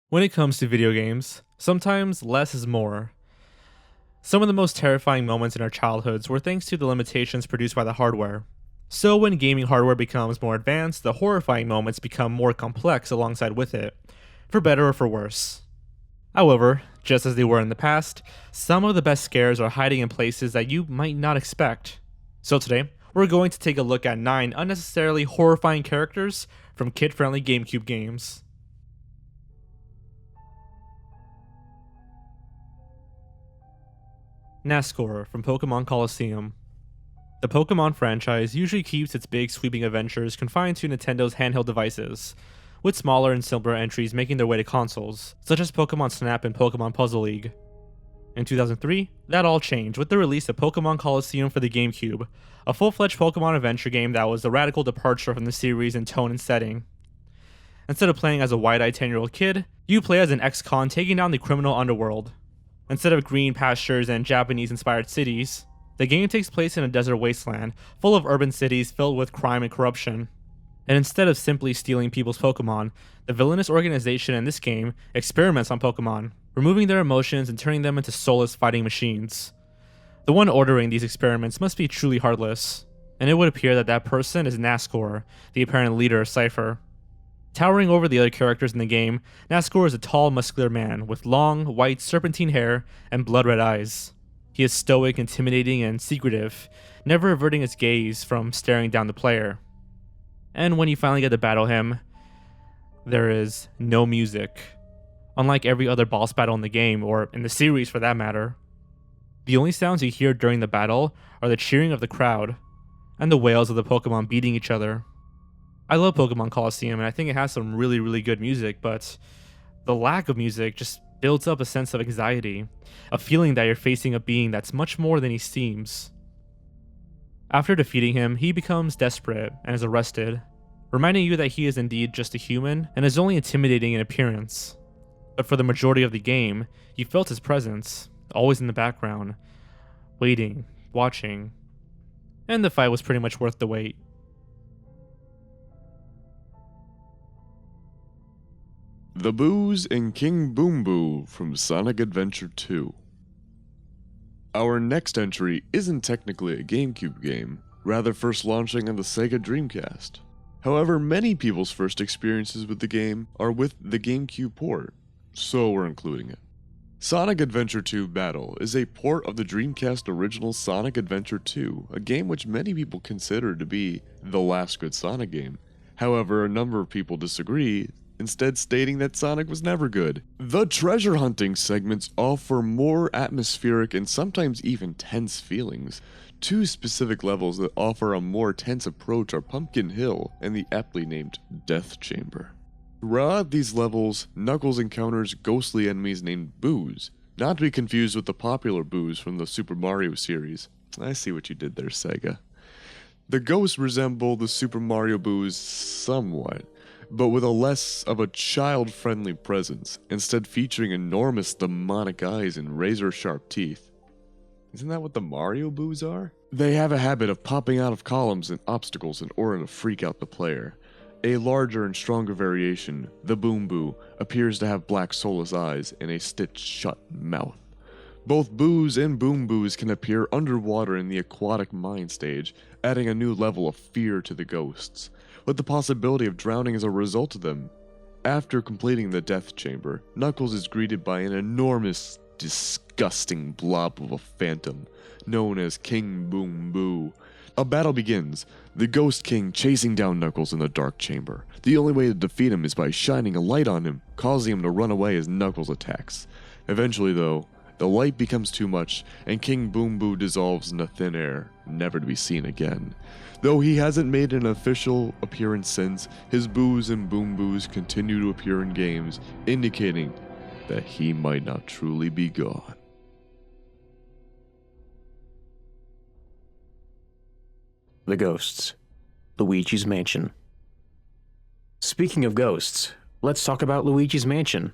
When it comes to video games, sometimes less is more. Some of the most terrifying moments in our childhoods were thanks to the limitations produced by the hardware. So when gaming hardware becomes more advanced, the horrifying moments become more complex alongside with it, for better or for worse. However, just as they were in the past, some of the best scares are hiding in places that you might not expect. So today, we're going to take a look at 9 unnecessarily horrifying characters from kid-friendly GameCube games. Nascour from Pokémon Colosseum. The Pokémon franchise usually keeps its big sweeping adventures confined to Nintendo's handheld devices, with smaller and simpler entries making their way to consoles, such as Pokémon Snap and Pokémon Puzzle League. In 2003, that all changed with the release of Pokémon Colosseum for the GameCube, a full-fledged Pokémon adventure game that was a radical departure from the series in tone and setting. Instead of playing as a wide-eyed 10-year-old kid, you play as an ex-con taking down the criminal underworld. Instead of green pastures and Japanese-inspired cities, the game takes place in a desert wasteland, full of urban cities filled with crime and corruption. And instead of simply stealing people's Pokémon, the villainous organization in this game experiments on Pokémon, removing their emotions and turning them into soulless fighting machines. The one ordering these experiments must be truly heartless, and it would appear that that person is Nascour, the apparent leader of Cipher. Towering over the other characters in the game, Nascour is a tall, muscular man with long, white, serpentine hair and blood-red eyes. He is stoic, intimidating, and secretive, never averting his gaze from staring down the player. And when you finally get to battle him, there is no music. Unlike every other boss battle in the game, or in the series for that matter. The only sounds you hear during the battle are the cheering of the crowd, and the wails of the Pokémon beating each other. I love Pokémon Colosseum, and I think it has some really good music, but the lack of music just builds up a sense of anxiety, a feeling that you're facing a being that's much more than he seems. After defeating him, he becomes desperate and is arrested, reminding you that he is indeed just a human and is only intimidating in appearance. But for the majority of the game, you felt his presence, always in the background, waiting, watching, and the fight was pretty much worth the wait. The Boos and King Boom Boo from Sonic Adventure 2. Our next entry isn't technically a GameCube game, rather first launching on the Sega Dreamcast. However, many people's first experiences with the game are with the GameCube port, so we're including it. Sonic Adventure 2 Battle is a port of the Dreamcast original Sonic Adventure 2, a game which many people consider to be the last good Sonic game. However, a number of people disagree, instead stating that Sonic was never good. The treasure hunting segments offer more atmospheric and sometimes even tense feelings. 2 specific levels that offer a more tense approach are Pumpkin Hill and the aptly named Death Chamber. Throughout these levels, Knuckles encounters ghostly enemies named Boos, not to be confused with the popular Boos from the Super Mario series. I see what you did there, Sega. The ghosts resemble the Super Mario Boos somewhat, but with a less of a child-friendly presence, instead featuring enormous demonic eyes and razor-sharp teeth. Isn't that what the Mario Boos are? They have a habit of popping out of columns and obstacles in order to freak out the player. A larger and stronger variation, the Boom Boo, appears to have black soulless eyes and a stitched-shut mouth. Both Boos and Boom Boos can appear underwater in the aquatic mine stage, adding a new level of fear to the ghosts, with the possibility of drowning as a result of them. After completing the Death Chamber, Knuckles is greeted by an enormous, disgusting blob of a phantom, known as King Boom Boo. A battle begins, the Ghost King chasing down Knuckles in the Dark Chamber. The only way to defeat him is by shining a light on him, causing him to run away as Knuckles attacks. Eventually though, the light becomes too much, and King Boom Boo dissolves into thin air, never to be seen again. Though he hasn't made an official appearance since, his Boos and Boom Boos continue to appear in games, indicating that he might not truly be gone. The Ghosts. Luigi's Mansion. Speaking of ghosts, let's talk about Luigi's Mansion.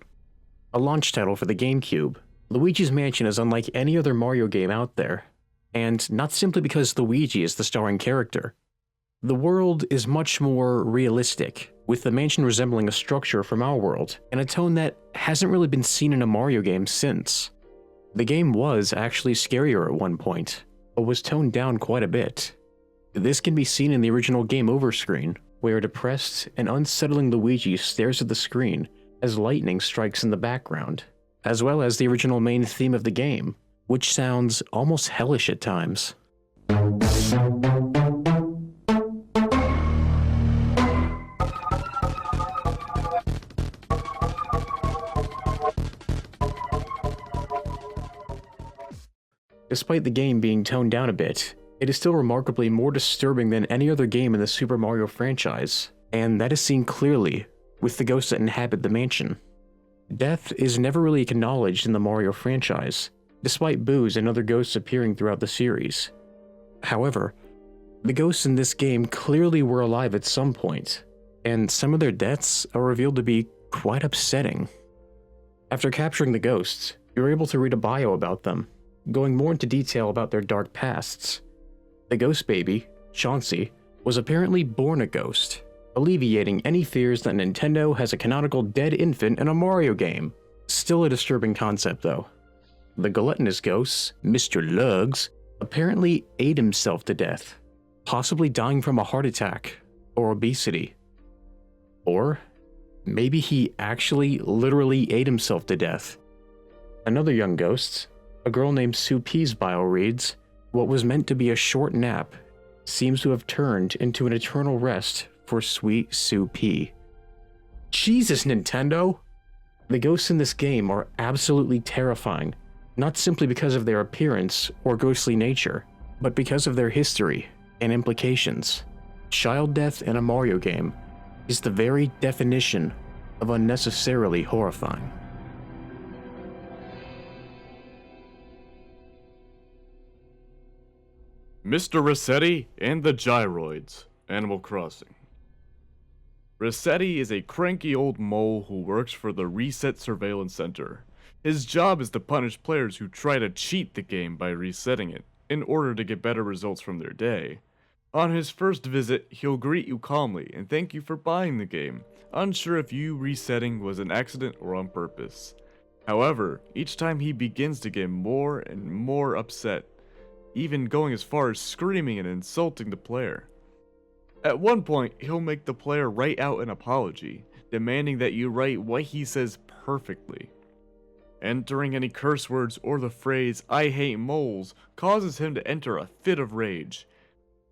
A launch title for the GameCube, Luigi's Mansion is unlike any other Mario game out there, and not simply because Luigi is the starring character. The world is much more realistic, with the mansion resembling a structure from our world, and a tone that hasn't really been seen in a Mario game since. The game was actually scarier at one point, but was toned down quite a bit. This can be seen in the original game over screen, where a depressed and unsettling Luigi stares at the screen as lightning strikes in the background, as well as the original main theme of the game, which sounds almost hellish at times. Despite the game being toned down a bit, it is still remarkably more disturbing than any other game in the Super Mario franchise, and that is seen clearly with the ghosts that inhabit the mansion. Death is never really acknowledged in the Mario franchise, despite Boo's and other ghosts appearing throughout the series. However, the ghosts in this game clearly were alive at some point, and some of their deaths are revealed to be quite upsetting. After capturing the ghosts, you're able to read a bio about them, going more into detail about their dark pasts. The ghost baby, Chauncey, was apparently born a ghost, alleviating any fears that Nintendo has a canonical dead infant in a Mario game. Still a disturbing concept though. The gluttonous ghost, Mr. Lugs, apparently ate himself to death, possibly dying from a heart attack or obesity. Or maybe he actually literally ate himself to death. Another young ghost, a girl named Sue P's bio reads, "What was meant to be a short nap seems to have turned into an eternal rest for sweet Sue P." Jesus, Nintendo! The ghosts in this game are absolutely terrifying, not simply because of their appearance or ghostly nature, but because of their history and implications. Child death in a Mario game is the very definition of unnecessarily horrifying. Mr. Resetti and the Gyroids, Animal Crossing. Resetti is a cranky old mole who works for the Reset Surveillance Center. His job is to punish players who try to cheat the game by resetting it, in order to get better results from their day. On his first visit, he'll greet you calmly and thank you for buying the game, unsure if you resetting was an accident or on purpose. However, each time he begins to get more and more upset, even going as far as screaming and insulting the player. At one point, he'll make the player write out an apology, demanding that you write what he says perfectly. Entering any curse words or the phrase, "I hate moles," causes him to enter a fit of rage.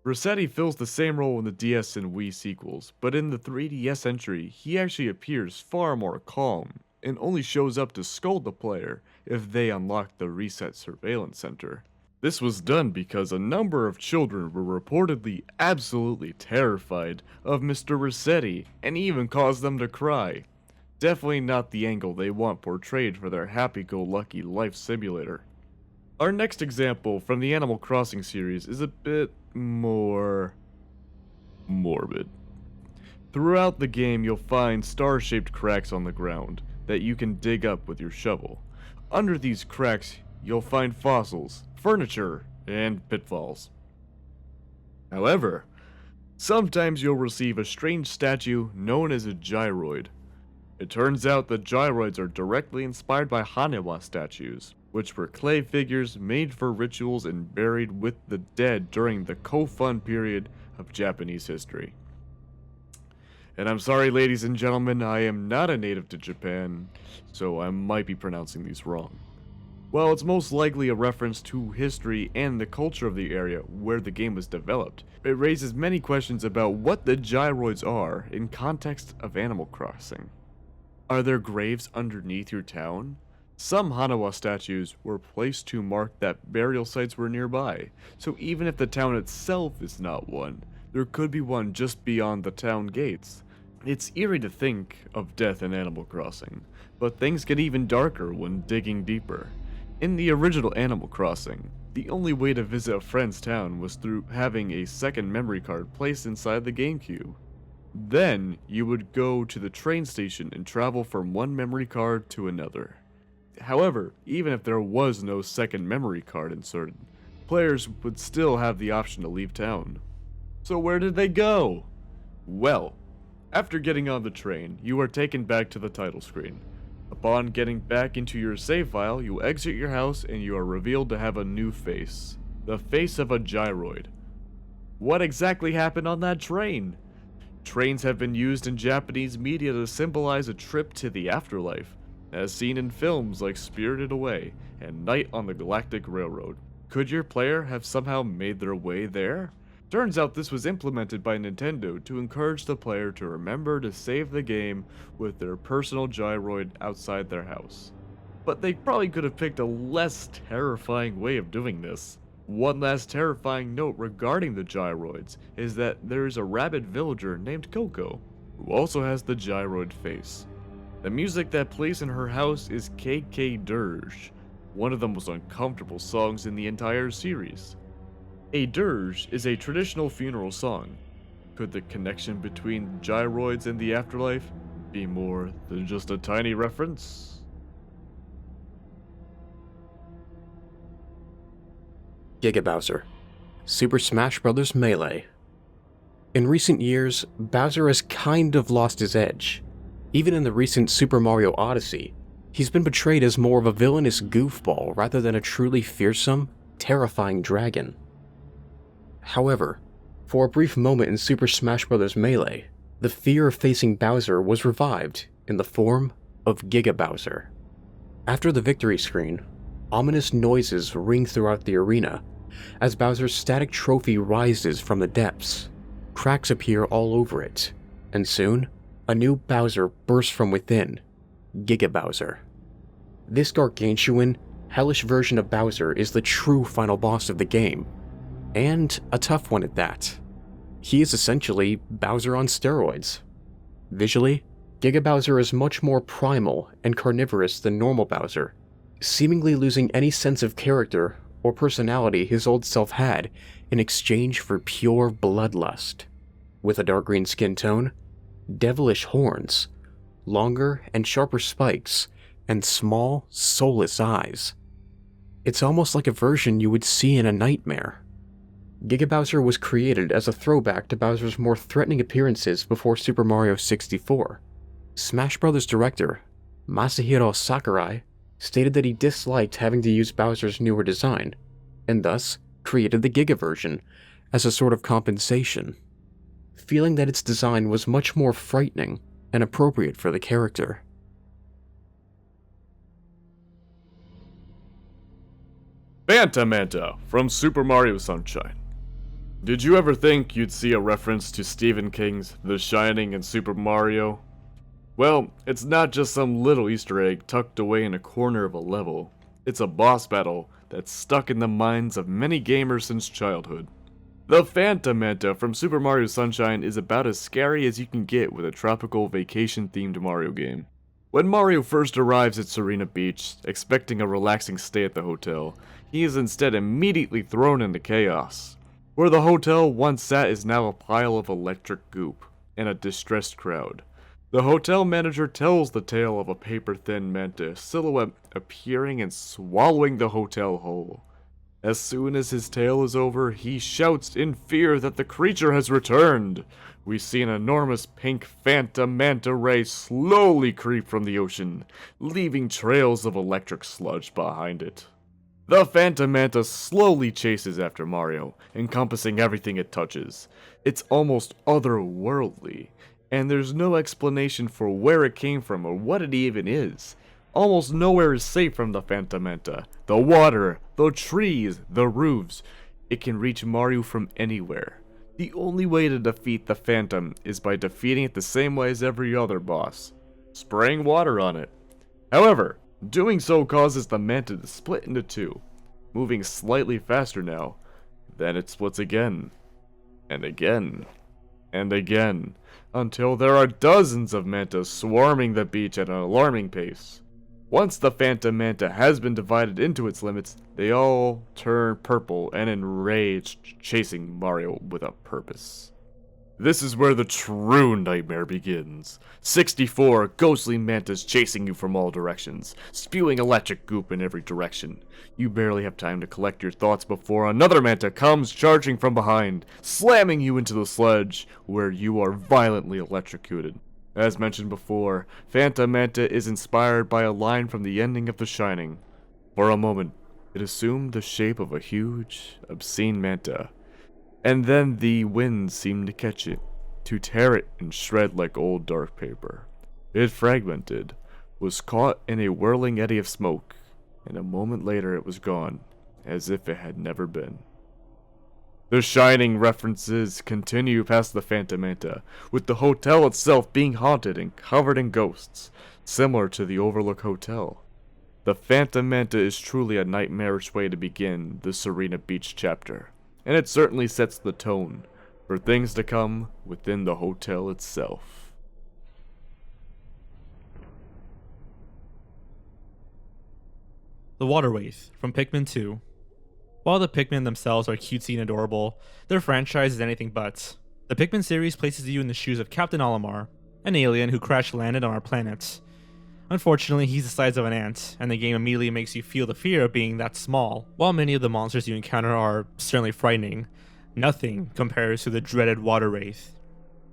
Resetti fills the same role in the DS and Wii sequels, but in the 3DS entry, he actually appears far more calm, and only shows up to scold the player if they unlock the Reset Surveillance Center. This was done because a number of children were reportedly absolutely terrified of Mr. Resetti and even caused them to cry. Definitely not the angle they want portrayed for their happy-go-lucky life simulator. Our next example from the Animal Crossing series is a bit more morbid. Throughout the game, you'll find star-shaped cracks on the ground that you can dig up with your shovel. Under these cracks, you'll find fossils, furniture, and pitfalls. However, sometimes you'll receive a strange statue known as a gyroid. It turns out the gyroids are directly inspired by Haniwa statues, which were clay figures made for rituals and buried with the dead during the Kofun period of Japanese history. And I'm sorry, ladies and gentlemen, I am not a native to Japan, so I might be pronouncing these wrong. Well, it's most likely a reference to history and the culture of the area where the game was developed. It raises many questions about what the gyroids are in context of Animal Crossing. Are there graves underneath your town? Some Haniwa statues were placed to mark that burial sites were nearby, so even if the town itself is not one, there could be one just beyond the town gates. It's eerie to think of death in Animal Crossing, but things get even darker when digging deeper. In the original Animal Crossing, the only way to visit a friend's town was through having a second memory card placed inside the GameCube. Then, you would go to the train station and travel from one memory card to another. However, even if there was no second memory card inserted, players would still have the option to leave town. So where did they go? Well, After getting on the train, you are taken back to the title screen. Upon getting back into your save file, you exit your house and you are revealed to have a new face. The face of a gyroid. What exactly happened on that train? Trains have been used in Japanese media to symbolize a trip to the afterlife, as seen in films like Spirited Away and Night on the Galactic Railroad. Could your player have somehow made their way there? Turns out this was implemented by Nintendo to encourage the player to remember to save the game with their personal gyroid outside their house. But they probably could have picked a less terrifying way of doing this. One last terrifying note regarding the gyroids is that there is a rabid villager named Coco, who also has the gyroid face. The music that plays in her house is Kegluneq, one of the most uncomfortable songs in the entire series. A dirge is a traditional funeral song. Could the connection between gyroids and the afterlife be more than just a tiny reference? Giga Bowser, Super Smash Bros. Melee. In recent years, Bowser has kind of lost his edge. Even in the recent Super Mario Odyssey, he's been portrayed as more of a villainous goofball rather than a truly fearsome, terrifying dragon. However, for a brief moment in Super Smash Bros. Melee, the fear of facing Bowser was revived in the form of Giga Bowser. After the victory screen, ominous noises ring throughout the arena as Bowser's static trophy rises from the depths. Cracks appear all over it, and soon, a new Bowser bursts from within, Giga Bowser. This gargantuan, hellish version of Bowser is the true final boss of the game, and a tough one at that. He is essentially Bowser on steroids. Visually, Giga Bowser is much more primal and carnivorous than normal Bowser, seemingly losing any sense of character or personality his old self had in exchange for pure bloodlust. With a dark green skin tone, devilish horns, longer and sharper spikes, and small, soulless eyes. It's almost like a version you would see in a nightmare. Giga Bowser was created as a throwback to Bowser's more threatening appearances before Super Mario 64. Smash Bros. Director Masahiro Sakurai stated that he disliked having to use Bowser's newer design, and thus created the Giga version as a sort of compensation, feeling that its design was much more frightening and appropriate for the character. Blameitonjorge from Super Mario Sunshine. Did you ever think you'd see a reference to Stephen King's The Shining in Super Mario? Well, it's not just some little Easter egg tucked away in a corner of a level. It's a boss battle that's stuck in the minds of many gamers since childhood. The Blameitonjorge from Super Mario Sunshine is about as scary as you can get with a tropical vacation-themed Mario game. When Mario first arrives at Serena Beach, expecting a relaxing stay at the hotel, he is instead immediately thrown into chaos. Where the hotel once sat is now a pile of electric goop and a distressed crowd. The hotel manager tells the tale of a paper-thin manta silhouette appearing and swallowing the hotel whole. As soon as his tale is over, he shouts in fear that the creature has returned. We see an enormous pink phantom manta ray slowly creep from the ocean, leaving trails of electric sludge behind it. The Phantom Manta slowly chases after Mario, encompassing everything it touches. It's almost otherworldly, and there's no explanation for where it came from or what it even is. Almost nowhere is safe from the Phantom Manta. The water, the trees, the roofs. It can reach Mario from anywhere. The only way to defeat the Phantom is by defeating it the same way as every other boss, spraying water on it. However, doing so causes the Manta to split into two, moving slightly faster now. Then it splits again, and again, and again, until there are dozens of Mantas swarming the beach at an alarming pace. Once the Phantom Manta has been divided into its limits, they all turn purple and enraged, chasing Mario with a purpose. This is where the true nightmare begins. 64 ghostly mantas chasing you from all directions, spewing electric goop in every direction. You barely have time to collect your thoughts before another manta comes charging from behind, slamming you into the sledge, where you are violently electrocuted. As mentioned before, Phantom Manta is inspired by a line from the ending of The Shining. For a moment, it assumed the shape of a huge, obscene manta. And then the wind seemed to catch it, to tear it and shred like old dark paper. It fragmented, was caught in a whirling eddy of smoke, and a moment later it was gone, as if it had never been. The Shining references continue past the Phantom Manta, with the hotel itself being haunted and covered in ghosts, similar to the Overlook Hotel. The Phantom Manta is truly a nightmarish way to begin the Serena Beach chapter, and it certainly sets the tone for things to come within the hotel itself. The Water Wraith from Pikmin 2. While the Pikmin themselves are cutesy and adorable, their franchise is anything but. The Pikmin series places you in the shoes of Captain Olimar, an alien who crash-landed on our planet. Unfortunately, he's the size of an ant, and the game immediately makes you feel the fear of being that small. While many of the monsters you encounter are certainly frightening, nothing compares to the dreaded Water Wraith.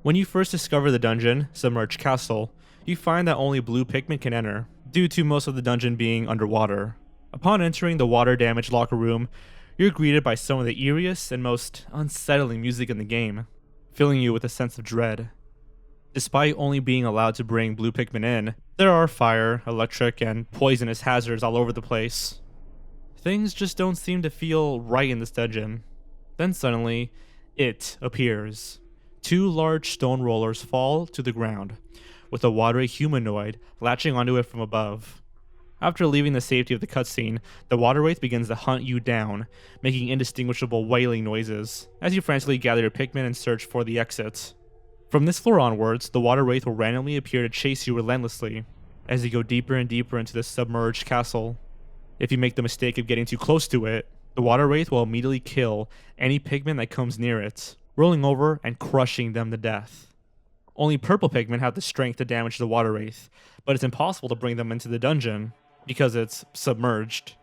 When you first discover the dungeon, Submerged Castle, you find that only blue Pikmin can enter, due to most of the dungeon being underwater. Upon entering the water-damaged locker room, you're greeted by some of the eeriest and most unsettling music in the game, filling you with a sense of dread. Despite only being allowed to bring blue Pikmin in, there are fire, electric, and poisonous hazards all over the place. Things just don't seem to feel right in this dungeon. Then suddenly, it appears. 2 large stone rollers fall to the ground, with a watery humanoid latching onto it from above. After leaving the safety of the cutscene, the Water Wraith begins to hunt you down, making indistinguishable wailing noises, as you frantically gather your Pikmin and search for the exit. From this floor onwards, the Water Wraith will randomly appear to chase you relentlessly, as you go deeper and deeper into the submerged castle. If you make the mistake of getting too close to it, the Water Wraith will immediately kill any Pikmin that comes near it, rolling over and crushing them to death. Only purple Pikmin have the strength to damage the Water Wraith, but it's impossible to bring them into the dungeon, because it's submerged.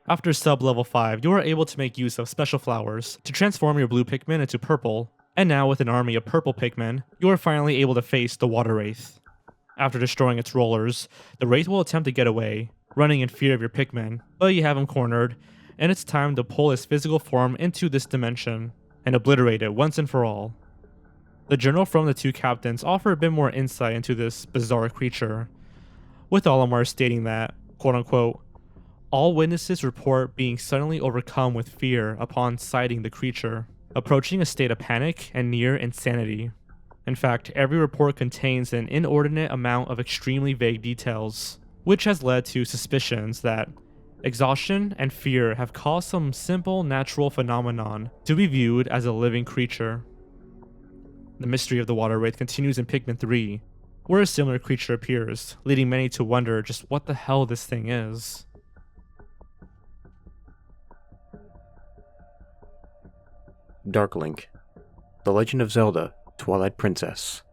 After sub-level 5, you are able to make use of special flowers to transform your blue Pikmin into purple, and now with an army of purple Pikmin, you are finally able to face the Water Wraith. After destroying its rollers, the Wraith will attempt to get away, running in fear of your Pikmin, but you have him cornered, and it's time to pull his physical form into this dimension, and obliterate it once and for all. The journal from the 2 captains offer a bit more insight into this bizarre creature, with Olimar stating that, quote-unquote, all witnesses report being suddenly overcome with fear upon sighting the creature, approaching a state of panic and near insanity. In fact, every report contains an inordinate amount of extremely vague details, which has led to suspicions that exhaustion and fear have caused some simple natural phenomenon to be viewed as a living creature. The mystery of the Water Wraith continues in Pikmin 3, where a similar creature appears, leading many to wonder just what the hell this thing is. Dark Link, The Legend of Zelda, Twilight Princess.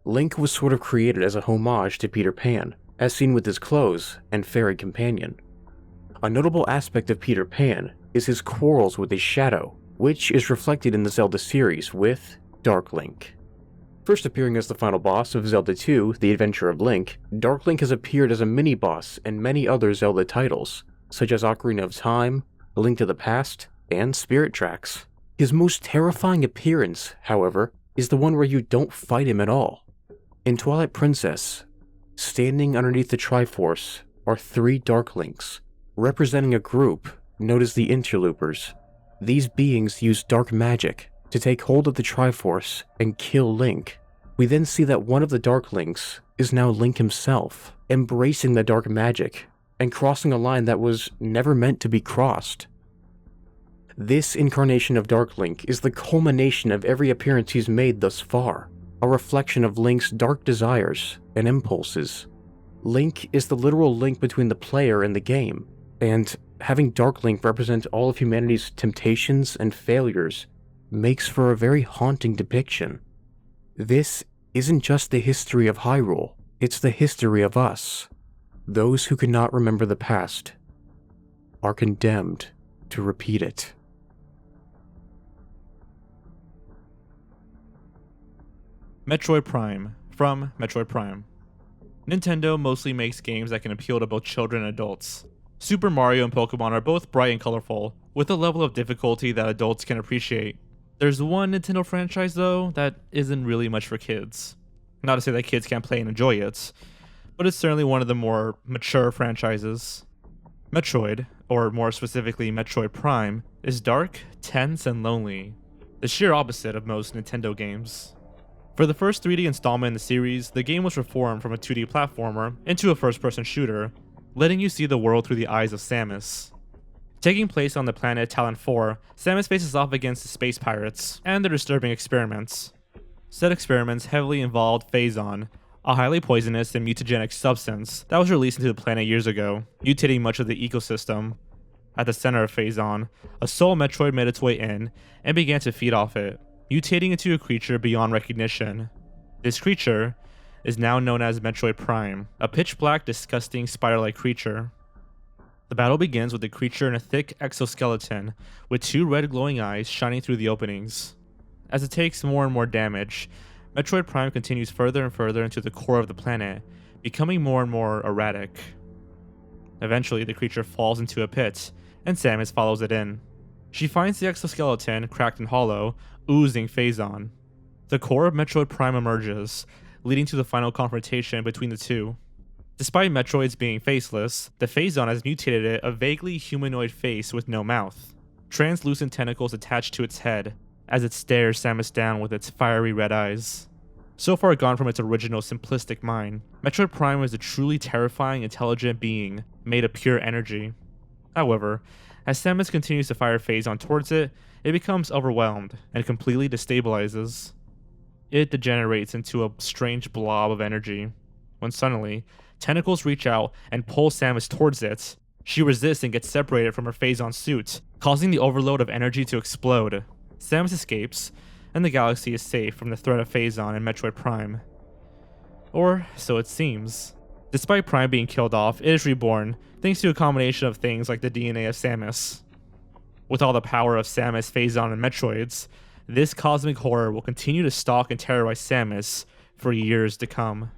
Link was sort of created as a homage to Peter Pan, as seen with his clothes and fairy companion. A notable aspect of Peter Pan is his quarrels with his shadow, which is reflected in the Zelda series with Dark Link. First appearing as the final boss of Zelda 2, The Adventure of Link, Dark Link has appeared as a mini-boss in many other Zelda titles, such as Ocarina of Time, A Link to the Past, and Spirit Tracks. His most terrifying appearance, however, is the one where you don't fight him at all. In Twilight Princess, standing underneath the Triforce are 3 Dark Links, representing a group known as the Interloopers. These beings use dark magic to take hold of the Triforce and kill Link. We then see that one of the Dark Links is now Link himself, embracing the dark magic and crossing a line that was never meant to be crossed. This incarnation of Dark Link is the culmination of every appearance he's made thus far, a reflection of Link's dark desires and impulses. Link is the literal link between the player and the game, and having Dark Link represent all of humanity's temptations and failures makes for a very haunting depiction. This isn't just the history of Hyrule, it's the history of us. Those who cannot remember the past are condemned to repeat it. Metroid Prime, from Metroid Prime. Nintendo mostly makes games that can appeal to both children and adults. Super Mario and Pokémon are both bright and colorful, with a level of difficulty that adults can appreciate. There's one Nintendo franchise though that isn't really much for kids. Not to say that kids can't play and enjoy it, but it's certainly one of the more mature franchises. Metroid, or more specifically Metroid Prime, is dark, tense, and lonely, the sheer opposite of most Nintendo games. For the first 3D installment in the series, the game was reformed from a 2D platformer into a first-person shooter, letting you see the world through the eyes of Samus. Taking place on the planet Talon 4, Samus faces off against the space pirates and their disturbing experiments. Said experiments heavily involved Phazon, a highly poisonous and mutagenic substance that was released into the planet years ago, mutating much of the ecosystem. At the center of Phazon, a soul Metroid made its way in and began to feed off it, mutating into a creature beyond recognition. This creature is now known as Metroid Prime, a pitch-black, disgusting, spider-like creature. The battle begins with the creature in a thick exoskeleton, with 2 red glowing eyes shining through the openings. As it takes more and more damage, Metroid Prime continues further and further into the core of the planet, becoming more and more erratic. Eventually, the creature falls into a pit, and Samus follows it in. She finds the exoskeleton, cracked and hollow, oozing Phazon. The core of Metroid Prime emerges, leading to the final confrontation between the two. Despite Metroids being faceless, the Phazon has mutated it a vaguely humanoid face with no mouth, translucent tentacles attached to its head, as it stares Samus down with its fiery red eyes. So far gone from its original simplistic mind, Metroid Prime is a truly terrifying, intelligent being made of pure energy. However, as Samus continues to fire Phazon towards it, it becomes overwhelmed and completely destabilizes. It degenerates into a strange blob of energy, when suddenly, tentacles reach out and pull Samus towards it. She resists and gets separated from her Phazon suit, causing the overload of energy to explode. Samus escapes, and the galaxy is safe from the threat of Phazon and Metroid Prime. Or so it seems. Despite Prime being killed off, it is reborn, thanks to a combination of things like the DNA of Samus. With all the power of Samus, Phazon, and Metroids, this cosmic horror will continue to stalk and terrorize Samus for years to come.